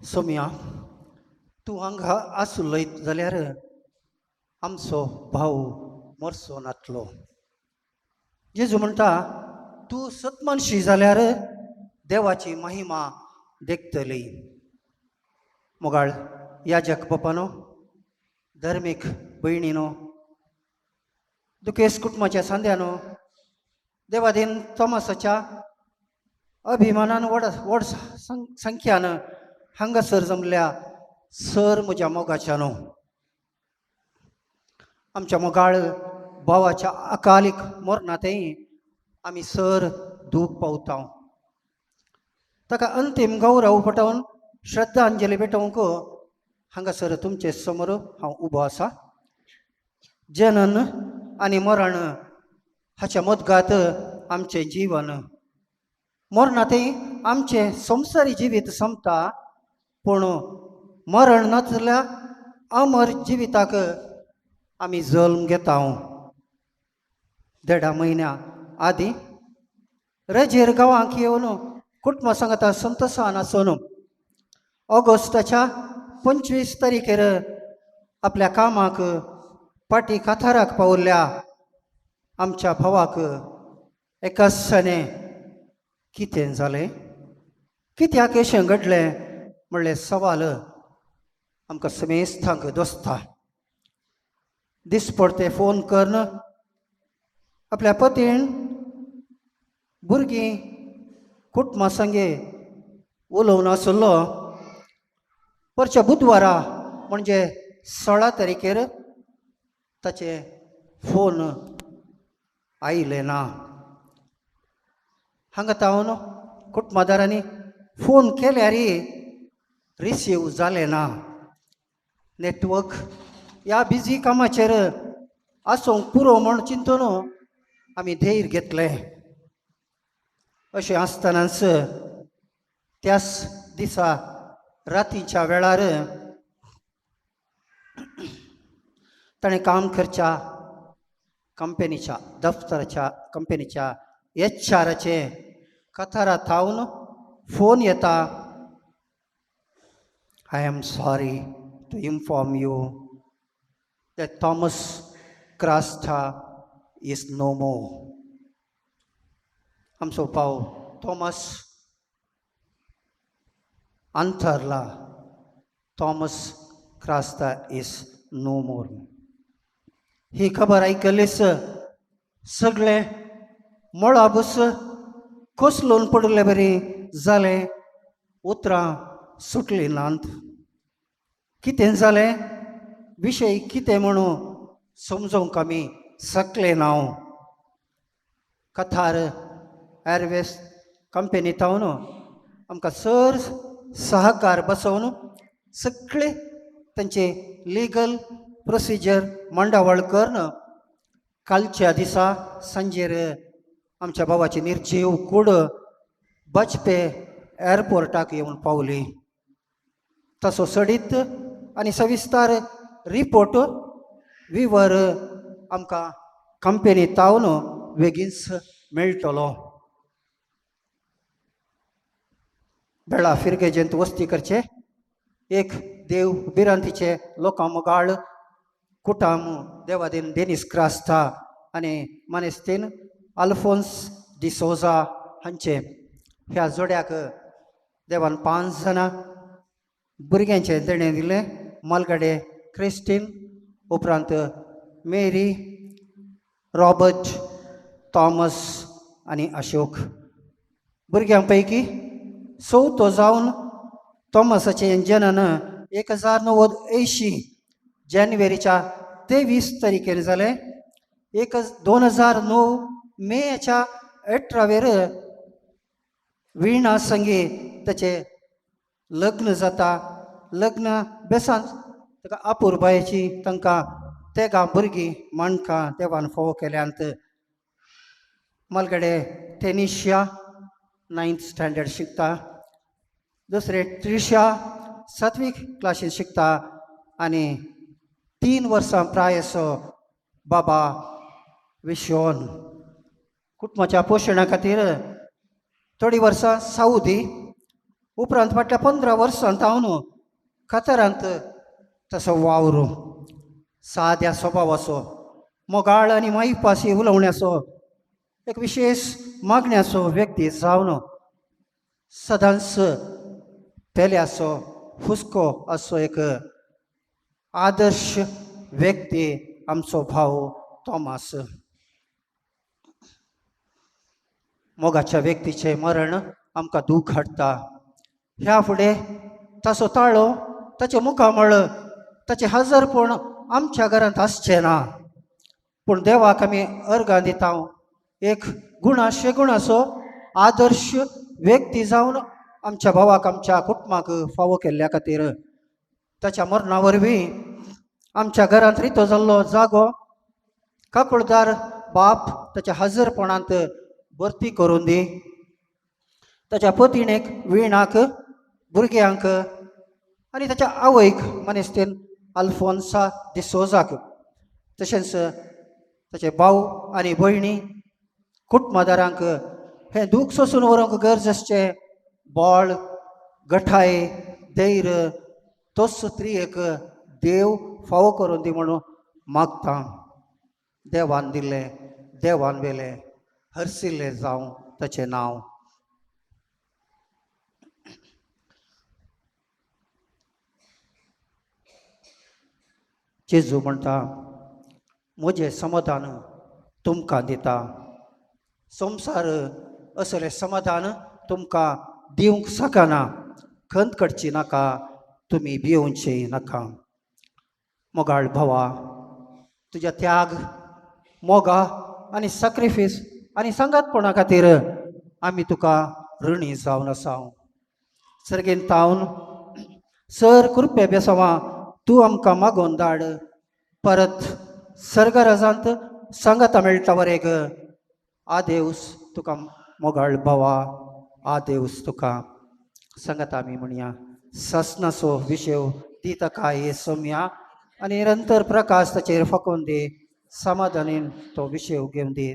सोम्या तूं हांगा आसुलयत जाल्यार आमचो भाव मरचो नातलो. जेजू म्हणटा तूं सतमनशी जाल्यार देवाची महिमा देखतली. मोगाळ याजक बापानो, धर्मीक भयणीनो, दुखेस कुटुंबाच्या सांद्यानो, देवादीन तोमासाच्या अभिमानान व्हड संख्यान हांगासर जमल्या सर म्हज्या मोगाच्यानो. आमच्या मोगाळ भावाच्या अकालीक मरणातय आमी सर दूख पावता. ताका अंतीम गौरव पटोवन श्रद्धांजली भेटोवंक हांगासर तुमचे समोर हांव उबो आसा. जनन आनी मरण हाच्या मदगात आमचें जीवन. मरणातय आमचें संवसारी जिवीत सोंपता, पूण मरण ना जाल्यार अमर जिविताक आमी जल्म घेता. 1.5 म्हयन्या आदीं रेजेर गांवांक येवन कुटुंबा सांगाता संतोशान आसून ऑगस्टाच्या 25 तारीखेर आपल्या कामाक पाटी काथाराक पावल्ल्या आमच्या भावाक एकासाने कितें जालें, कित्याक अशें घडलें म्हणलें सवाल आमकां समेस्तांक दोसता. दिसपडते फोन करून आपल्या पतीन भुरगीं कुटुंबा संगे उलोवन आसलो. परच्या बुधवारा म्हणजे 16 तारीखेर ताचे फोन आयले ना. हांगा तावन कुटुंबादारांनी फोन केल्यारय रिसीव जालें ना. नेटवर्क ह्या बिजी कामाचेर आसूंक पुरो म्हूण चिंतून आमी धैर्य घेतलें. अशें आसतनाच त्याच दिसा रातीच्या वेळार ताणें काम करच्या कंपनीच्या दफ्तराच्या कंपनीच्या एचआराचे काथारा थावन फोन येता. I am sorry to inform you that Thomas Krasta is no more. आमचो भाव थॉमस अंथरला. Thomas Crasta is no more. ही खबर आयकलीच सगळे मळाबूस कोसलून पडले बरी जाले. उतरां सुटली नांत. कितें जालें, विशय कितें म्हणून समजोवंक आमी शकले ना. कथार एअरवेज कंपनी थावन आमकां सर सहकार बसोवन सगळे तांचे लिगल प्रोसिजर मंडावळ करून कालच्या दिसा सांजेर आमच्या भावाची निर्जीव कूड बचपे एअरपोर्टाक येवन पावली. तसो सडीत आनी सविस्तार रिपोर्ट विवर आमकां कंपनी तावन बेगीनच मेळटलो. बेळा फिरगेजेंत वस्ती करचे एक देव बिरांतीचे लोकां मोगाळ कुटाम देवादीन डेनिस क्रास्ता आनी मानेस्तीन आल्फोन्स डिसोजा हांचे ह्या जोड्याक देवान 5 जाणां भुरग्यांचे देणें दिलें. मालगाडे क्रिस्टीन, उपरांत मेरी, रॉबर्ट, थॉमस आनी अशोक. भुरग्यां पैकी चवथो जावन थॉमसाचें जनन 1980 जानेवारीच्या 23 तारीखेर जालें. 2009 मेच्या 18वेर विणा संगे ताचें लग्न जाता. लग्न बेसान ताका आपुरबायेची तांकां तेगा भुरगीं माणकां देवान फोव केल्यांत. मालगडे टेनिशिया 9th स्टँडर्ड शिकता. दुसरे ट्रिशा 7वी क्लासीन शिकता आनी 3 वर्सां प्रायसो बाबा विश्वन. कुटुंबाच्या पोशणा खातीर थोडीं वर्सां सावदी, उपरांत फाटल्या 15 वर्सांत हांव न्हू कातारांत तसो वावरूं साद्या स्वभावाचो मोगाळ आनी माईपासी उलोवण्याचो एक विशेष मागण्याचो व्यक्ती जावन सदांच पेल्याचो हुस्को असो एक आदर्श व्यक्ती आमचो भाव तोमास. मोगाच्या व्यक्तीचे मरण आमकां दूख हाडटा. ह्या फुडें ताचो ताळो ताचे मुखामळ ताचे हजरपण आमच्या घरांत आसचें ना. पूण देवाक आमी अर्गां दिता एक गुणाशे गुणाचो आदर्श व्यक्ती जावन आमच्या भावाक आमच्या कुटुंबाक फावो केल्ल्या खातीर ताच्या मरणा वरवीं आमच्या घरांत रितो जाल्लो जागो काकूळदार बाप ताच्या हजरपणांत भरती करून दी. ताच्या पत्नीक विणाक भुरग्यांक आनी ताच्या आवयक मनेस्तेन आल्फोन्सा डिसोजाक तशेंच ताचे भाव आनी भयणी कुटुंबदारांक हें दूख सोंसून व्हरूंक गरजेचें बळ गठाय धैर्य तोच स्त्रियेक देव फावो करून दी म्हणून मागता. देवान दिलें देवान वेलें हरसिल्लें जावं ताचें नांव. जेजू म्हणटा म्हजें समाधान तुमकां दिता. संवसार असलें समाधान तुमकां दिवंक शकना. खंत करची नाका तुमी भिवूंचेय नाका. मोगाळ भावा तुज्या त्याग मोगा आनी सॅक्रिफीस आनी सांगातपणा खातीर आमी तुका ऋणी जावन आसा. सर्गेन तावन सर कृपे बेसवा तूं आमकां मागोवन धाड. परत सर्गराजांत सांगाता मेळटा वरेग. आदेवस तुका मोगाळ भावा आदेवस तुका. सांगाता आमी म्हणया सासनाचो विशेव ती ताका हे सोम्या आनी निरंतर प्रकाश ताचेर फकोवन दी. समाधानीन तो विशेव घेवन दी.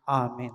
आमेन.